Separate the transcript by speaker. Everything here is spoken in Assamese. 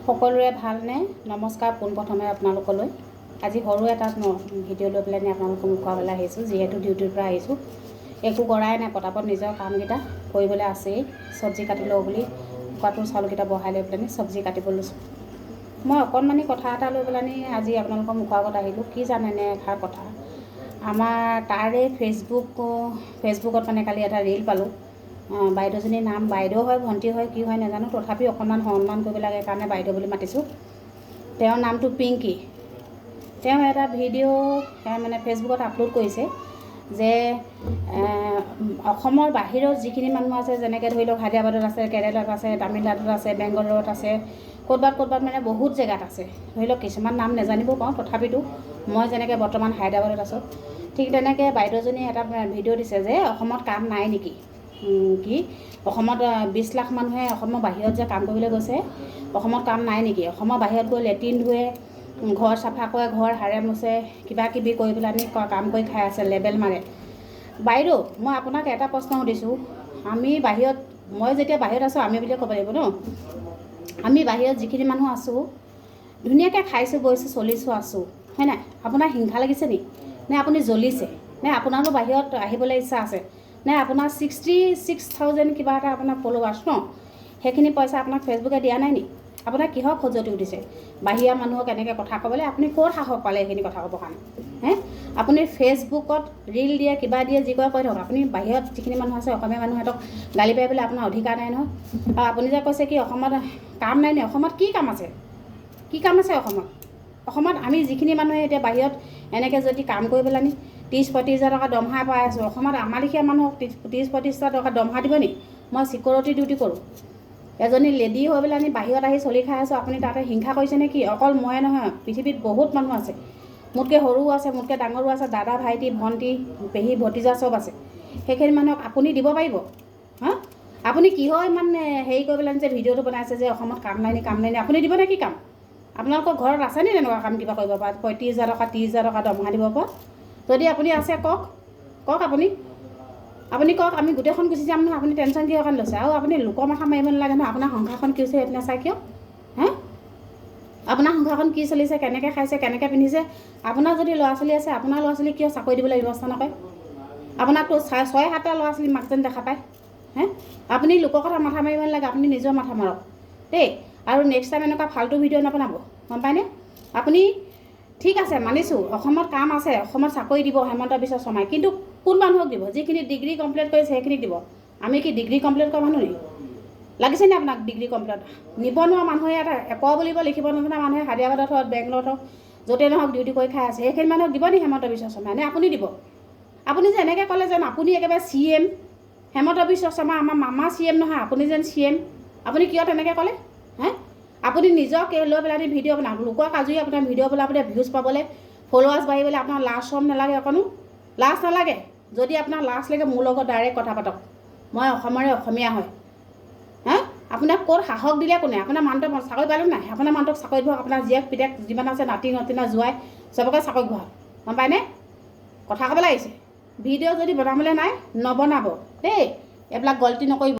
Speaker 1: সকলোৰে ভালনে? নমস্কাৰ পোনপ্ৰথমে আপোনালোকলৈ। আজি সৰু এটা ভিডিঅ' লৈ পেলাই আপোনালোকক মুখুৱাবলৈ আহিছোঁ। যিহেতু ডিউটিৰ পৰা আহিছোঁ, একো কৰাই নাই, পটাপট নিজৰ কামকেইটা কৰিবলৈ আছেই। চব্জি কাটি লওঁ বুলি কুকাৰটোৰ চাউলকেইটা বহাই লৈ পেলাই চব্জি কাটিব লৈছোঁ। মই অকণমানি কথা এটা লৈ পেলাই আজি আপোনালোকৰ মুখৰ আগত আহিলোঁ। কি জানেনে এষাৰ কথা, আমাৰ তাৰে ফেচবুকত মানে কালি এটা ৰীল পালোঁ। বাইদেউজনীৰ নাম বাইদেউ হয়, ভণ্টি হয়, কি হয় নাজানো, তথাপি অকণমান সন্মান কৰিব লাগে কাৰণে বাইদেউ বুলি মাতিছোঁ। তেওঁৰ নামটো পিংকি। তেওঁ এটা ভিডিঅ' মানে ফেচবুকত আপলোড কৰিছে যে অসমৰ বাহিৰত যিখিনি মানুহ আছে, যেনেকৈ ধৰি লওক হায়দৰাবাদত আছে, কেৰেলাত আছে, তামিলনাডুত আছে, বেংগলৰত আছে, ক'ৰবাত মানে বহুত জেগাত আছে। ধৰি লওক কিছুমান নাম নাজানিব পাৰোঁ, তথাপিতো মই যেনেকৈ বৰ্তমান হায়দৰাবাদত আছোঁ, ঠিক তেনেকৈ বাইদেউজনীয়ে এটা ভিডিঅ' দিছে যে অসমত কাম নাই নেকি, অসমত 20 লাখ মানুহে অসমৰ বাহিৰত যে কাম কৰিবলৈ গৈছে, অসমত কাম নাই নেকি? অসমৰ বাহিৰত গৈ লেট্ৰিন ধুৱে, ঘৰ চাফা কৰে, ঘৰ সাৰে মোচে, কিবা কিবি কৰি পেলাই কাম কৰি খাই আছে, লেবেল মাৰে। বাইদেউ, মই আপোনাক এটা প্ৰশ্ন সুধিছোঁ। মই যেতিয়া বাহিৰত আছোঁ, আমি বুলিয়ে ক'ব লাগিব ন। আমি বাহিৰত যিখিনি মানুহ আছোঁ, ধুনীয়াকৈ খাইছোঁ, বৈছোঁ, চলিছোঁ, আছোঁ, হয় নাই? আপোনাৰ হিংসা লাগিছে নি? নে আপুনি জ্বলিছে? নে আপোনাৰো বাহিৰত আহিবলৈ ইচ্ছা আছে? নে আপোনাৰ 66,000 কিবা এটা আপোনাৰ ফলোৱাৰ্ছ ন, সেইখিনি পইচা আপোনাক ফেচবুকে দিয়া নাই নি? আপোনাৰ কিহৰ খজুৱতি উঠিছে বাহিৰা মানুহক এনেকৈ কথা ক'বলৈ? আপুনি ক'ত সাহস পালে এইখিনি কথা ক'বৰ কাৰণে? আপুনি ফেচবুকত ৰীল দিয়ে, কিবা দিয়ে, যি কৰে কৰি থাকক। আপুনি বাহিৰত যিখিনি মানুহ আছে, অসমীয়া মানুহ সিহঁতক গালি পাৰিবলৈ আপোনাৰ অধিকাৰ নাই নহয়। আৰু আপুনি যে কৈছে কি অসমত কাম নাই নি? অসমত কি কাম আছে? কি কাম আছে অসমত? অসমত আমি যিখিনি মানুহে এতিয়া বাহিৰত এনেকৈ যদি কাম কৰি পেলাই 30-35 হাজাৰ টকা দৰমহা পাই আছোঁ, অসমত আমাৰ লেখীয়া মানুহক 30-35 হাজাৰ টকা দৰমহা দিব নি? মই চিকিউৰিটি ডিউটি কৰোঁ। এজনী লেডি হৈ পেলাই বাহিৰত আহি চলি খাই আছোঁ, আপুনি তাতে হিংসা কৰিছে নে কি? অকল ময়ে নহয়, পৃথিৱীত বহুত মানুহ আছে, মোতকৈ সৰুও আছে, মোতকৈ ডাঙৰো আছে, দাদা, ভাইটি, ভণ্টি, পেহী, ভতিজা চব আছে। সেইখিনি মানুহক আপুনি দিব পাৰিব? আপুনি কিহৰ ইমান হেৰি কৰি পেলাই যে ভিডিঅ'টো বনাইছে যে অসমত কাম নাই নি, আপুনি দিব নে কি কাম? আপোনালোকৰ ঘৰত আছে নি তেনেকুৱা কাম কিবা কৰিব পৰা, 35 হাজাৰ টকা 30 হাজাৰ টকা দৰমহা দিব পৰা? যদি আপুনি আছে কওক আপুনি কওক, আমি গোটেইখন গুচি যাম নহয়। আপুনি টেনশ্যন কিহৰ কাৰণে লৈছে? আৰু আপুনি লোকৰ মাথা মাৰিব নালাগে নহয়। আপোনাৰ সংসাৰখন কি হৈছে সেইটো নাচাই কিয়? আপোনাৰ সংসাৰখন কি চলিছে, কেনেকৈ খাইছে, কেনেকৈ পিন্ধিছে? আপোনাৰ যদি ল'ৰা ছোৱালী আছে, আপোনাৰ ল'ৰা ছোৱালীক কিয় চাকৰি দিবলৈ ব্যৱস্থা নকৰে? আপোনাকতো 6-7টা ল'ৰা ছোৱালী মাক যেন দেখা পায়। আপুনি লোকৰ কথা মাথা মাৰিব নালাগে, আপুনি নিজৰ মাথা মাৰক দেই। আৰু নেক্সট টাইম এনেকুৱা ফাল্টু ভিডিঅ' নবনাব, গম পায়নে? আপুনি ঠিক আছে, মানিছোঁ অসমত কাম আছে, অসমত চাকৰি দিব হেমন্ত বিশ্ব শৰ্মাই, কিন্তু কোন মানুহক দিব? যিখিনি ডিগ্ৰী কমপ্লিট কৰিছে সেইখিনিক দিব। আমি কি ডিগ্ৰী কমপ্লিট কৰা মানুহ নেকি? লাগিছে নি আপোনাক ডিগ্ৰী কমপ্লিট? নিবনুৱা মানুহে এটা বুলিব লিখিব নজনা মানুহে হায়দৰাবাদত হওক, বেংগলত হওক, য'তে নহওক ডিউটি কৰি খাই আছে, সেইখিনি মানুহক দিব নি হেমন্ত বিশ্ব শৰ্মাই? নে আপুনি দিব? আপুনি যে এনেকৈ ক'লে যেন আপুনি একেবাৰে CM, হেমন্ত বিশ্ব শৰ্মা আমাৰ মামা CM নহয়, আপুনি যেন CM। আপুনি কিয় তেনেকৈ ক'লে? আপুনি নিজক লৈ পেলাই ভিডিঅ' বনাওক, লোকক আজৰি আপোনাৰ ভিডিঅ' বনাবলৈ, ভিউজ পাবলৈ, ফলোৱাৰ্ছ বাঢ়িবলৈ আপোনাৰ লাজ শৰম নালাগে? অকণো লাজ নালাগে? যদি আপোনাৰ লাজ লাগে মোৰ লগত ডাইৰেক্ট কথা পাতক, মই অসমৰে অসমীয়া হয়। আপোনাক ক'ত সাহস দিলে কোনে? আপোনাৰ মানুহটোক চাকৰি পালে নাই? আপোনাৰ মানুহটোক চাকৰি দিয়ক, আপোনাৰ জীয়েক পিতেক যিমান আছে, নাতি নতিনা জোৱাই চবকে চাকৰি বহাওক, গম পায়নে? কথা ক'বলৈ আহিছে। ভিডিঅ' যদি বনাবলৈ নাই নবনাব দেই, এইবিলাক গল্টি নকৰিব।